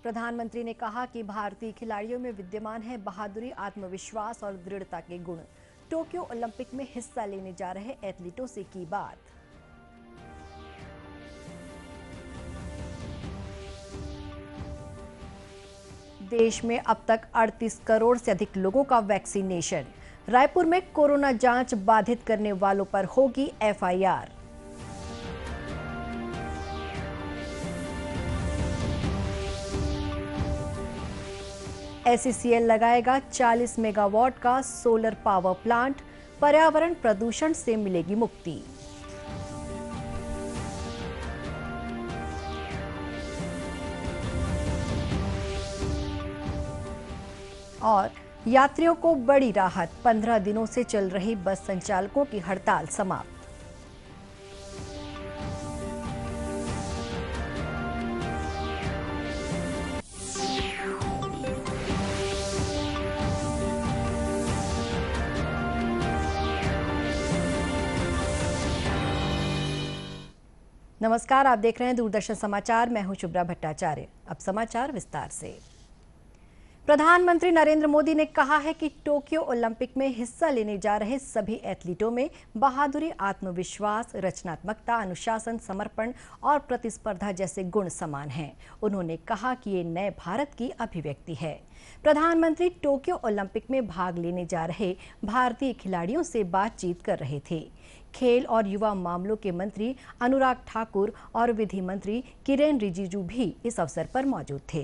प्रधानमंत्री ने कहा कि भारतीय खिलाड़ियों में विद्यमान है बहादुरी, आत्मविश्वास और दृढ़ता के गुण। टोक्यो ओलंपिक में हिस्सा लेने जा रहे एथलीटों से की बात। देश में अब तक 38 करोड़ से अधिक लोगों का वैक्सीनेशन। रायपुर में कोरोना जांच बाधित करने वालों पर होगी एफआईआर। एसईसीएल लगाएगा 40 मेगावाट का सोलर पावर प्लांट। पर्यावरण प्रदूषण से मिलेगी मुक्ति। और यात्रियों को बड़ी राहत, 15 दिनों से चल रही बस संचालकों की हड़ताल समाप्त। नमस्कार, आप देख रहे हैं दूरदर्शन समाचार। मैं हूं शुभ्रा भट्टाचार्य। अब समाचार विस्तार से। प्रधानमंत्री नरेंद्र मोदी ने कहा है कि टोक्यो ओलंपिक में हिस्सा लेने जा रहे सभी एथलीटों में बहादुरी, आत्मविश्वास, रचनात्मकता, अनुशासन, समर्पण और प्रतिस्पर्धा जैसे गुण समान हैं। उन्होंने कहा कि ये नए भारत की अभिव्यक्ति है। प्रधानमंत्री टोक्यो ओलंपिक में भाग लेने जा रहे भारतीय खिलाड़ियों से बातचीत कर रहे थे। खेल और युवा मामलों के मंत्री अनुराग ठाकुर और विधि मंत्री किरेन रिजिजू भी इस अवसर पर मौजूद थे।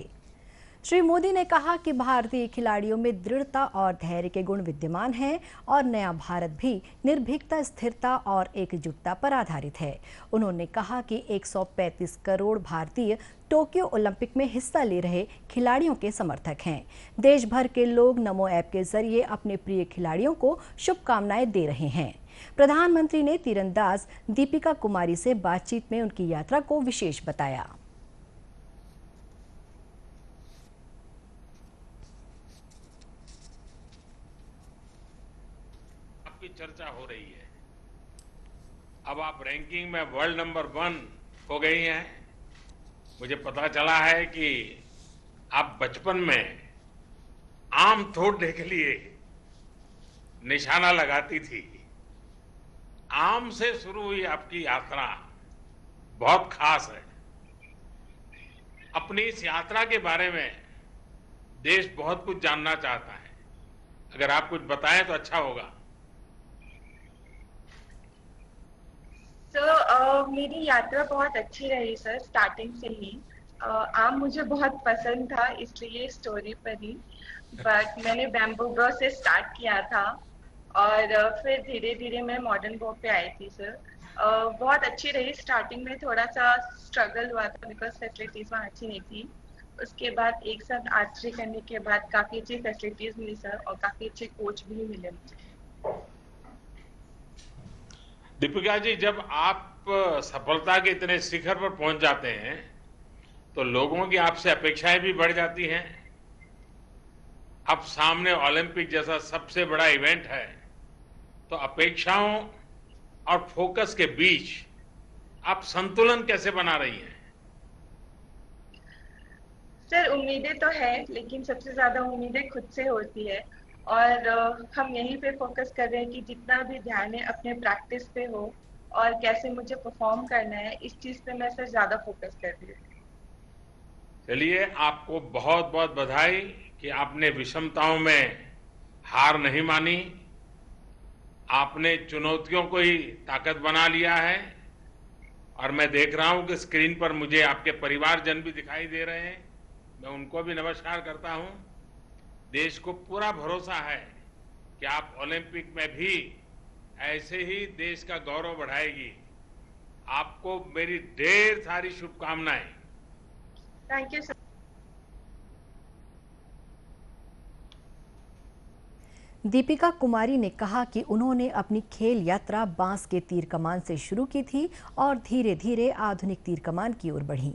श्री मोदी ने कहा कि भारतीय खिलाड़ियों में दृढ़ता और धैर्य के गुण विद्यमान हैं और नया भारत भी निर्भीकता, स्थिरता और एकजुटता पर आधारित है। उन्होंने कहा कि 135 करोड़ भारतीय टोक्यो ओलंपिक में हिस्सा ले रहे खिलाड़ियों के समर्थक हैं। देश भर के लोग नमो ऐप के जरिए अपने प्रिय खिलाड़ियों को शुभकामनाएं दे रहे हैं। प्रधानमंत्री ने तीरंदाज दीपिका कुमारी से बातचीत में उनकी यात्रा को विशेष बताया। आपकी चर्चा हो रही है, अब आप रैंकिंग में वर्ल्ड नंबर 1 हो गई हैं। मुझे पता चला है कि आप बचपन में आम तोड़ने के लिए निशाना लगाती थी। आम से शुरू हुई आपकी यात्रा बहुत खास है। अपनी इस यात्रा के बारे में देश बहुत कुछ जानना चाहता है। अगर आप कुछ बताएं तो अच्छा होगा। मेरी यात्रा बहुत अच्छी रही सर, स्टार्टिंग से ही। आम मुझे बहुत पसंद था, इसलिए स्टोरी पर ही। बट मैंने बैम्बू ब्रो से स्टार्ट किया था और फिर धीरे धीरे मैं मॉडर्न बो पे आई थी सर। बहुत अच्छी रही। स्टार्टिंग में थोड़ा सा स्ट्रगल हुआ था बिकॉज फैसिलिटीज वहाँ अच्छी नहीं थी। उसके बाद एक साथ आर्चरी करने के बाद काफी अच्छी फैसिलिटीज मिली सर और काफी अच्छे कोच भी मिले मुझे। दीपिका जी, जब आप सफलता के इतने शिखर पर पहुंच जाते हैं तो लोगों की आपसे अपेक्षाएं भी बढ़ जाती हैं। अब सामने ओलंपिक जैसा सबसे बड़ा इवेंट है, तो अपेक्षाओं और फोकस के बीच आप संतुलन कैसे बना रही हैं? सर उम्मीदें तो है, लेकिन सबसे ज्यादा उम्मीदें खुद से होती है और हम यहीं पे फोकस कर रहे हैं कि जितना भी ध्यान है अपने प्रैक्टिस पे हो और कैसे मुझे परफॉर्म करना है, इस चीज पे मैं सर ज्यादा फोकस कर रही हूँ। चलिए, आपको बहुत बहुत बधाई कि आपने विषमताओं में हार नहीं मानी। आपने चुनौतियों को ही ताकत बना लिया है। और मैं देख रहा हूं कि स्क्रीन पर मुझे आपके परिवारजन भी दिखाई दे रहे हैं। मैं उनको भी नमस्कार करता हूं। देश को पूरा भरोसा है कि आप ओलंपिक में भी ऐसे ही देश का गौरव बढ़ाएगी। आपको मेरी ढेर सारी शुभकामनाएं। Thank you sir. Deepika Kumari ने कहा कि उन्होंने अपनी खेल यात्रा बांस के तीर कमान से शुरू की थी और धीरे धीरे आधुनिक तीर कमान की ओर बढ़ी।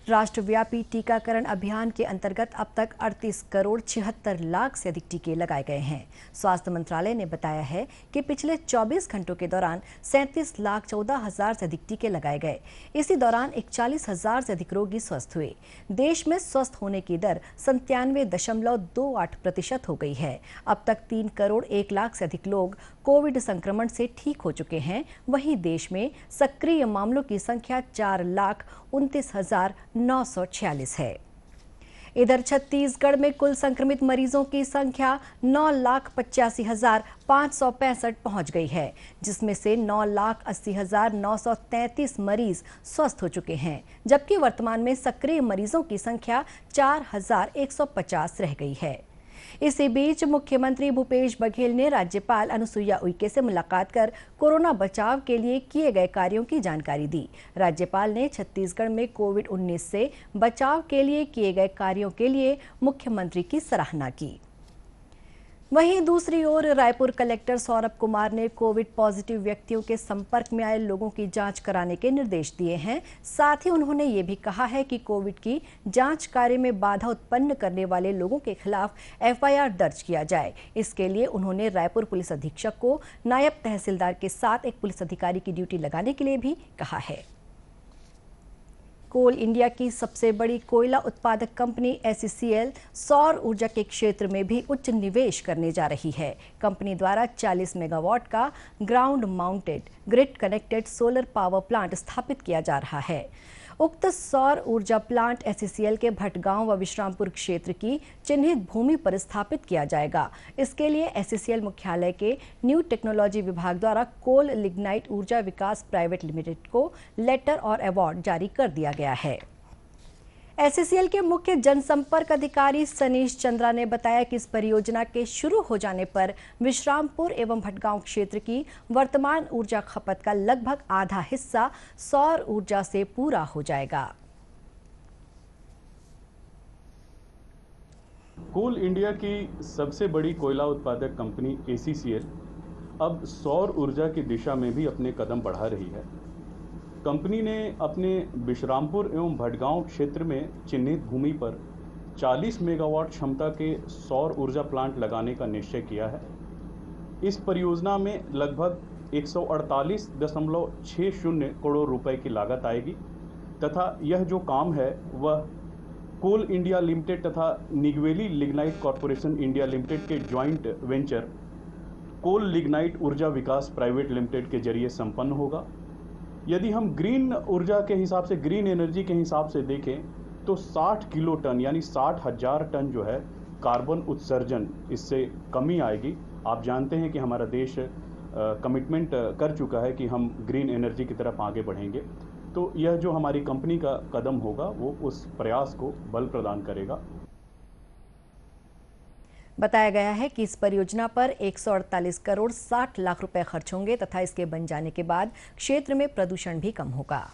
राष्ट्रव्यापी टीकाकरण अभियान के अंतर्गत अब तक 38 करोड़ 76 लाख से अधिक टीके लगाए गए हैं। स्वास्थ्य मंत्रालय ने बताया है कि पिछले 24 घंटों के दौरान 37 लाख 14 हजार से अधिक टीके लगाए गए। इसी दौरान 41 हजार से अधिक रोगी स्वस्थ हुए। देश में स्वस्थ होने की दर 97.28% हो गई है। अब तक 3 करोड़ 1 लाख से अधिक लोग कोविड संक्रमण से ठीक हो चुके हैं। वहीं देश में सक्रिय मामलों की संख्या 4,29,946 है। इधर छत्तीसगढ़ में कुल संक्रमित मरीजों की संख्या 9,85,565 पहुंच गई है, जिसमें से 9,80,933 मरीज स्वस्थ हो चुके हैं, जबकि वर्तमान में सक्रिय मरीजों की संख्या 4,150 रह गई है। इसी बीच मुख्यमंत्री भूपेश बघेल ने राज्यपाल अनुसुईया उइके से मुलाकात कर कोरोना बचाव के लिए किए गए कार्यों की जानकारी दी। राज्यपाल ने छत्तीसगढ़ में कोविड-19 से बचाव के लिए किए गए कार्यों के लिए मुख्यमंत्री की सराहना की। वहीं दूसरी ओर रायपुर कलेक्टर सौरभ कुमार ने कोविड पॉजिटिव व्यक्तियों के संपर्क में आए लोगों की जांच कराने के निर्देश दिए हैं। साथ ही उन्होंने ये भी कहा है कि कोविड की जांच कार्य में बाधा उत्पन्न करने वाले लोगों के खिलाफ FIR दर्ज किया जाए। इसके लिए उन्होंने रायपुर पुलिस अधीक्षक को नायब तहसीलदार के साथ एक पुलिस अधिकारी की ड्यूटी लगाने के लिए भी कहा है। कोल इंडिया की सबसे बड़ी कोयला उत्पादक कंपनी SCCL सौर ऊर्जा के क्षेत्र में भी उच्च निवेश करने जा रही है। कंपनी द्वारा 40 मेगावाट का ground mounted grid connected solar power plant स्थापित किया जा रहा है। उक्त सौर ऊर्जा प्लांट SCCL के भटगांव व विश्रामपुर क्षेत्र की चिन्हित भूमि पर स्थापित किया जाएगा। इसके लिए SCCL मुख्यालय के न्यू टेक्नोलॉजी विभाग द्वारा कोल लिग्नाइट ऊर्जा विकास प्राइवेट लिमिटेड को लेटर और अवार्ड जारी कर दिया गया है। SCCL के मुख्य जनसंपर्क अधिकारी सनीश चंद्रा ने बताया कि इस परियोजना के शुरू हो जाने पर विश्रामपुर एवं भटगांव क्षेत्र की वर्तमान ऊर्जा खपत का लगभग आधा हिस्सा सौर ऊर्जा से पूरा हो जाएगा। कोल इंडिया की सबसे बड़ी कोयला उत्पादक कंपनी SCCL अब सौर ऊर्जा की दिशा में भी अपने कदम बढ़ा रही है। कंपनी ने अपने विश्रामपुर एवं भटगांव क्षेत्र में चिन्हित भूमि पर 40 मेगावाट क्षमता के सौर ऊर्जा प्लांट लगाने का निश्चय किया है। इस परियोजना में लगभग 148.60 करोड़ रुपए की लागत आएगी तथा यह जो काम है वह कोल इंडिया लिमिटेड तथा निगवेली लिग्नाइट कॉरपोरेशन इंडिया लिमिटेड के ज्वाइंट वेंचर कोल लिग्नाइट ऊर्जा विकास प्राइवेट लिमिटेड के जरिए संपन्न होगा। यदि हम ग्रीन ऊर्जा के हिसाब से, ग्रीन एनर्जी के हिसाब से देखें तो 60 किलो टन यानी 60,000 टन जो है कार्बन उत्सर्जन, इससे कमी आएगी। आप जानते हैं कि हमारा देश कमिटमेंट कर चुका है कि हम ग्रीन एनर्जी की तरफ आगे बढ़ेंगे, तो यह जो हमारी कंपनी का कदम होगा वो उस प्रयास को बल प्रदान करेगा। बताया गया है कि इस परियोजना पर 148 करोड़ 60 लाख रुपए खर्च होंगे तथा इसके बन जाने के बाद क्षेत्र में प्रदूषण भी कम होगा।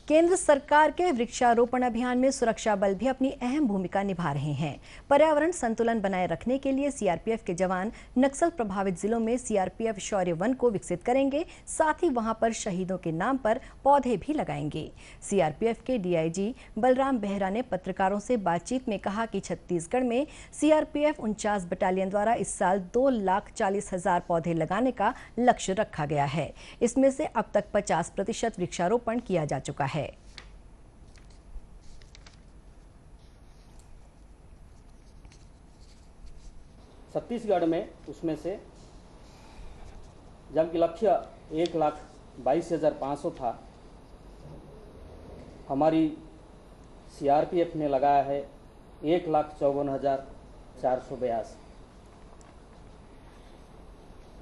केंद्र सरकार के वृक्षारोपण अभियान में सुरक्षा बल भी अपनी अहम भूमिका निभा रहे हैं। पर्यावरण संतुलन बनाए रखने के लिए सीआरपीएफ के जवान नक्सल प्रभावित जिलों में सीआरपीएफ शौर्य वन को विकसित करेंगे। साथ ही वहां पर शहीदों के नाम पर पौधे भी लगाएंगे। सीआरपीएफ के डीआईजी बलराम बेहरा ने पत्रकारों से बातचीत में कहा कि छत्तीसगढ़ में सीआरपीएफ 49 बटालियन द्वारा इस साल 2,40,000 पौधे लगाने का लक्ष्य रखा गया है। इसमें से अब तक 50% वृक्षारोपण किया जा चुका है। छत्तीसगढ़ में उसमें से जबकि लक्ष्य 1,22,500 था, हमारी सीआरपीएफ ने लगाया है 1,54,482।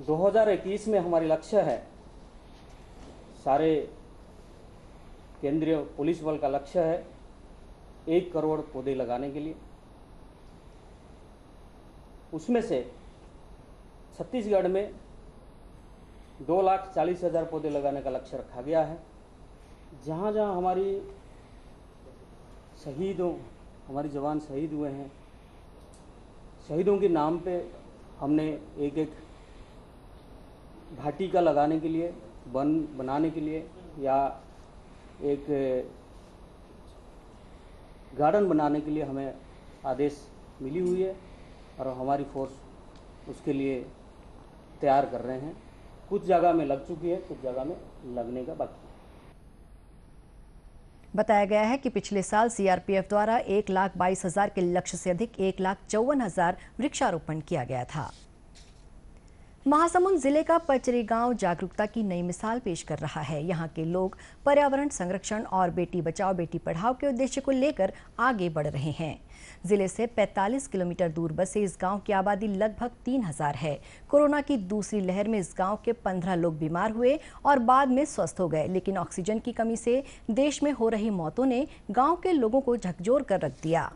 2021 में हमारी लक्ष्य है, सारे केंद्रीय पुलिस बल का लक्ष्य है 1 करोड़ पौधे लगाने के लिए। उसमें से छत्तीसगढ़ में 2,40,000 पौधे लगाने का लक्ष्य रखा गया है। जहाँ जहाँ हमारी हमारे जवान शहीद हुए हैं, शहीदों के नाम पे हमने एक एक भाटिका लगाने के लिए, वन बनाने के लिए या एक गार्डन बनाने के लिए हमें आदेश मिली हुई है और हमारी फोर्स उसके लिए तैयार कर रहे हैं। कुछ जगह में लग चुकी है, कुछ जगह में लगने का बाकी है। बताया गया है कि पिछले साल सीआरपीएफ द्वारा 1,22,000 के लक्ष्य से अधिक 1,54,000 वृक्षारोपण किया गया था। महासमुंद जिले का पचरी गांव जागरूकता की नई मिसाल पेश कर रहा है। यहां के लोग पर्यावरण संरक्षण और बेटी बचाओ बेटी पढ़ाओ के उद्देश्य को लेकर आगे बढ़ रहे हैं। जिले से 45 किलोमीटर दूर बसे इस गांव की आबादी लगभग 3,000 है। कोरोना की दूसरी लहर में इस गांव के 15 लोग बीमार हुए और बाद में स्वस्थ हो गए, लेकिन ऑक्सीजन की कमी से देश में हो रही मौतों ने गांव के लोगों को झकझोर कर रख दिया।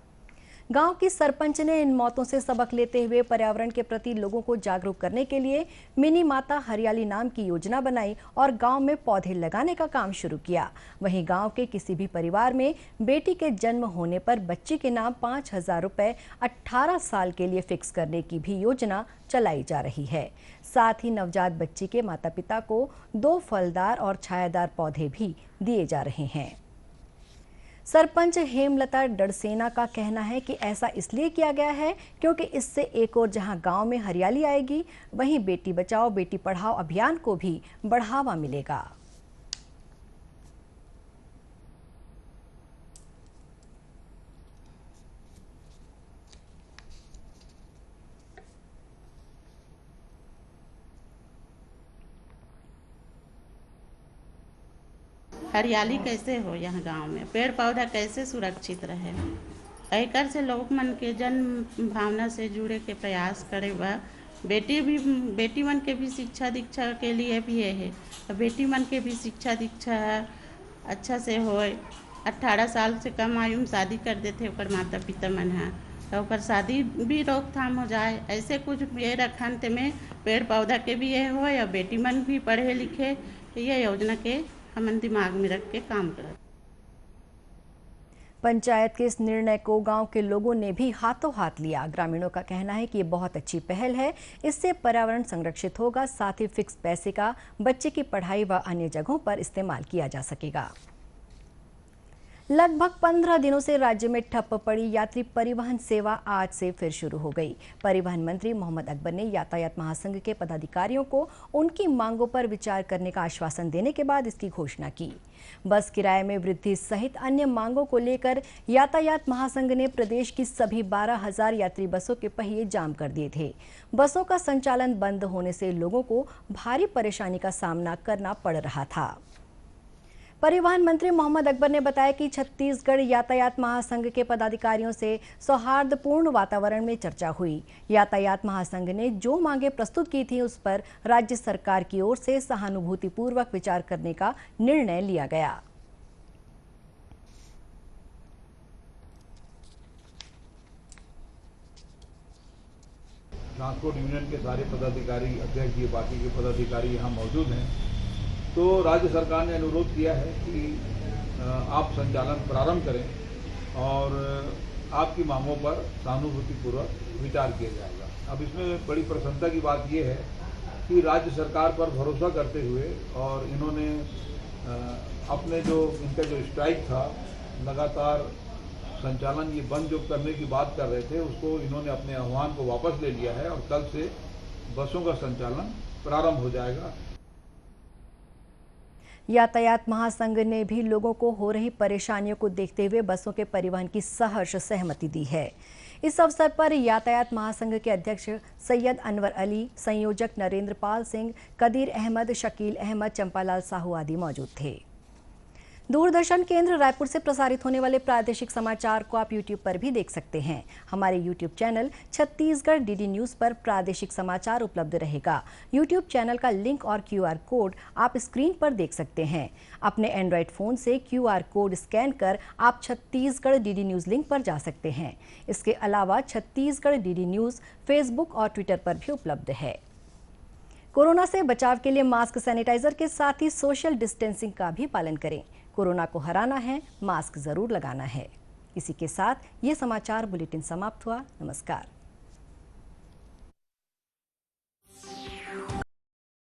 गांव की सरपंच ने इन मौतों से सबक लेते हुए पर्यावरण के प्रति लोगों को जागरूक करने के लिए मिनी माता हरियाली नाम की योजना बनाई और गांव में पौधे लगाने का काम शुरू किया। वहीं गांव के किसी भी परिवार में बेटी के जन्म होने पर बच्ची के नाम 5,000 रुपए 18 साल के लिए फिक्स करने की भी योजना चलाई जा रही है। साथ ही नवजात बच्ची के माता पिता को 2 फलदार और छायादार पौधे भी दिए जा रहे हैं। सरपंच हेमलता डड़सेना का कहना है कि ऐसा इसलिए किया गया है क्योंकि इससे एक और जहां गांव में हरियाली आएगी, वहीं बेटी बचाओ बेटी पढ़ाओ अभियान को भी बढ़ावा मिलेगा। हरियाली कैसे हो यहाँ गांव में, पेड़ पौधा कैसे सुरक्षित रहे, एकर से लोग मन के जन्म भावना से जुड़े के प्रयास करे बा। बेटी मन के भी शिक्षा दीक्षा के लिए भी है, बेटी मन के भी शिक्षा दीक्षा अच्छा से होए। 18 साल से कम आयु में शादी कर देते ओकर माता पिता मन है, तो ओकर शादी भी रोकथाम हो जाए। ऐसे कुछ ये रखन ते में पेड़ पौधा के भी ये होए और बेटी मन भी पढ़े लिखे, ये योजना के हम दिमाग में रख के काम करें। पंचायत के इस निर्णय को गांव के लोगों ने भी हाथों हाथ लिया। ग्रामीणों का कहना है कि ये बहुत अच्छी पहल है, इससे पर्यावरण संरक्षित होगा, साथ ही फिक्स पैसे का बच्चे की पढ़ाई व अन्य जगहों पर इस्तेमाल किया जा सकेगा। लगभग 15 दिनों से राज्य में ठप पड़ी यात्री परिवहन सेवा आज से फिर शुरू हो गई। परिवहन मंत्री मोहम्मद अकबर ने यातायात महासंघ के पदाधिकारियों को उनकी मांगों पर विचार करने का आश्वासन देने के बाद इसकी घोषणा की। बस किराए में वृद्धि सहित अन्य मांगों को लेकर यातायात महासंघ ने प्रदेश की सभी 12,000 यात्री बसों के पहिए जाम कर दिए थे। बसों का संचालन बंद होने से लोगों को भारी परेशानी का सामना करना पड़ रहा था। परिवहन मंत्री मोहम्मद अकबर ने बताया कि छत्तीसगढ़ यातायात महासंघ के पदाधिकारियों से सौहार्दपूर्ण वातावरण में चर्चा हुई। यातायात महासंघ ने जो मांगे प्रस्तुत की थी उस पर राज्य सरकार की ओर से सहानुभूतिपूर्वक विचार करने का निर्णय लिया गया। ट्रांसपोर्ट यूनियन के सारे पदाधिकारी, अध्यक्ष जी, बाकी के पदाधिकारी यहाँ मौजूद हैं। तो राज्य सरकार ने अनुरोध किया है कि आप संचालन प्रारंभ करें और आपकी मांगों पर सहानुभूतिपूर्वक विचार किया जाएगा। अब इसमें बड़ी प्रसन्नता की बात यह है कि राज्य सरकार पर भरोसा करते हुए और इन्होंने अपने जो इनका जो स्ट्राइक था, लगातार संचालन ये बंद जो करने की बात कर रहे थे, उसको इन्होंने अपने आह्वान को वापस ले लिया है और कल से बसों का संचालन प्रारंभ हो जाएगा। यातायात महासंघ ने भी लोगों को हो रही परेशानियों को देखते हुए बसों के परिवहन की सहर्ष सहमति दी है। इस अवसर पर यातायात महासंघ के अध्यक्ष सैयद अनवर अली, संयोजक नरेंद्र पाल सिंह, कदीर अहमद, शकील अहमद, चंपालाल साहू आदि मौजूद थे। दूरदर्शन केंद्र रायपुर से प्रसारित होने वाले प्रादेशिक समाचार को आप YouTube पर भी देख सकते हैं। हमारे YouTube channel Chhattisgarh DD news पर प्रादेशिक समाचार उपलब्ध रहेगा। YouTube चैनल का लिंक और QR कोड आप स्क्रीन पर देख सकते हैं। अपने एंड्रॉयड फ़ोन से QR कोड स्कैन कर आप छत्तीसगढ़ DD न्यूज़ लिंक पर जा सकते हैं। इसके अलावा छत्तीसगढ़ DD न्यूज़ फेसबुक और ट्विटर पर भी उपलब्ध है। कोरोना से बचाव के लिए मास्क, सैनिटाइजर के साथ ही सोशल डिस्टेंसिंग का भी पालन करें। कोरोना को हराना है, मास्क जरूर लगाना है। इसी के साथ ये समाचार बुलेटिन समाप्त हुआ। नमस्कार।